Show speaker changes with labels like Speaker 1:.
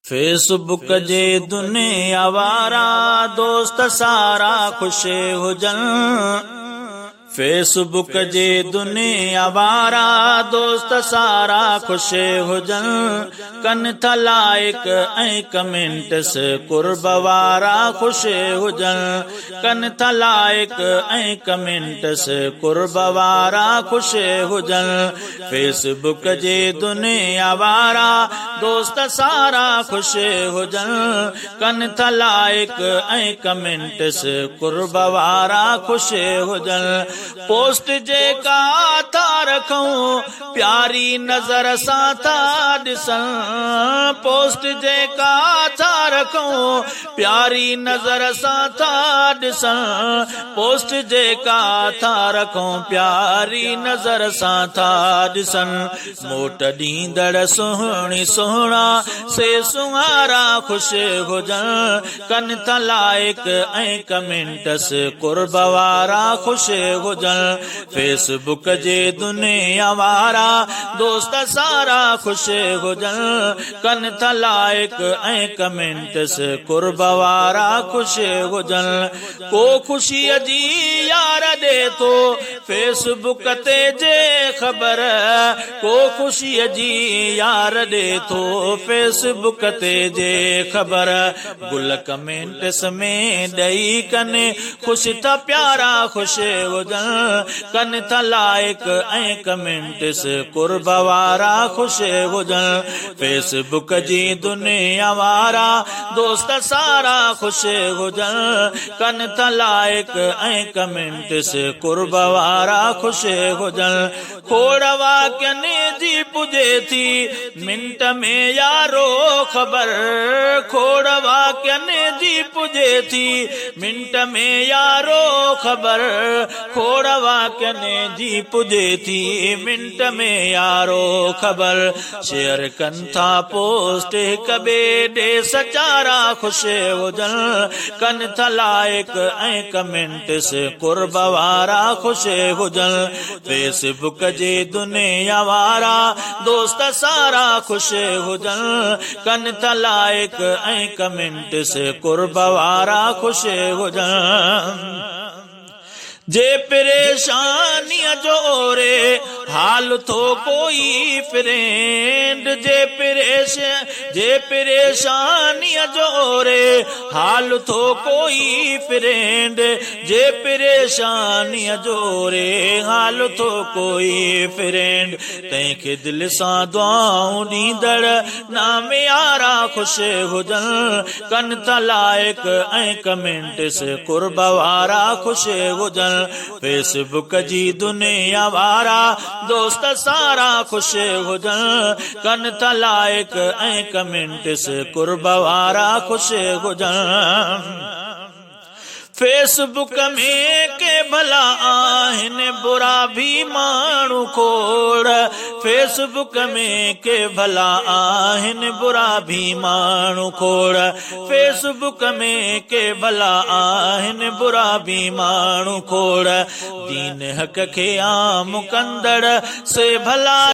Speaker 1: Facebook जे दुनिया वारा दोस्त सारा खुश हुजन। फेसबुक जे दुनिया वारा दोस्त सारा खुश हुजन। कन था लाइक ऐं कमेंट्स कुर्ब वारा खुश हुजन। कन था लाइक ऐं कमेंट्स कुर्ब वारा खुश हुजन। फेसबुक जे दुनिया वारा दोस्त सारा खुश हुजन। कन था लाइक ऐं कमेंट्स कुर्ब वारा खुश हुजन। पोस्ट जेका था रखूं प्यारी नजर सां था ॾिसन। पोस्ट जेका था रखूं प्यारी नजर सां था ॾिसन। पोस्ट जेका था रखूं प्यारी नजर सां था ॾिसन। मोट ॾींदड़ सुहिणी सुहिणा से सुहारा खुश हुजन। कन था लाइक ऐं कमेंट्स कुर्ब वारा खुश हुजन। फेसबुक जे दुनिया वारा दोस्त सारा खुश हुजन। कन था लाइक ऐं कमेंट्स कुर्ब वारा खुश हुजन। को ख़ुशीअ जी यार ॾे थो फेसबुक ते जे ख़बर। को ख़ुशीअ जी यार ॾे थो फेसबुक ते जे ख़बर। गुल कमेंट्स में ॾेई कने ख़ुशि था प्यारा खुश हुजन। कन था लाइक ऐं कमेंट्स कुर्ब वारा खुश हुजन। फेसबुक जी दुनिया वारा दोस्त सारा खुश हुजन। कन था लाइक ऐं कमेंट्स कुर्ब वारा खुश हुजन। खोड़ वाक्यनि जी पुॼे थी मिंट में यारो ख़बर। खोड़ वाक्यनि जी पुॼे थी मिंट में यारो ख़बर। खोड़ वाक्यनि जी पुॼे थी मिंट में यारो ख़बर। शेयर कन था पोस्ट हिक ॿिए ॾे सचारा खुश हुजन। कन था लाइक ऐं कमेंट्स कुर्ब वारा खुश हुजन। फेसबुक जे दुनिया वारा दोस्त सारा खुश हुजन। कन था लाइक ऐं कमेंट्स कुर्ब वारा खुश हुजन। जे परेशानीअ जो ओरे हाल थो कोई फ्रेंड। जे परेशानीअ जो ओरे हाल थो कोई फ्रेंड। जे परेशानीअ जो ओरे हाल थो कोई फ्रेंड। तंहिंखे दिलि सां दुआऊं ॾींदड़ नाम यारा खुश हुजन। कन था लाइक ऐं कमेंट्स कुर्ब वारा खुश हुजन। फेसबुक जी दुनिया वारा दोस्त सारा खुश हुजन। कन था लाइक ऐं कमेंट्स कुर्ब वारा खुश हुजन। फेसबुक में के भला आहिनि बुरा भी माण्हू खोड़। फेसबुक में के भला आहिनि बुरा भी माण्हू खोड़। फेसबुक में के भला आहिनि बुरा भी माण्हू खोड़। दीन हक़ खे आम कंदड़ से भला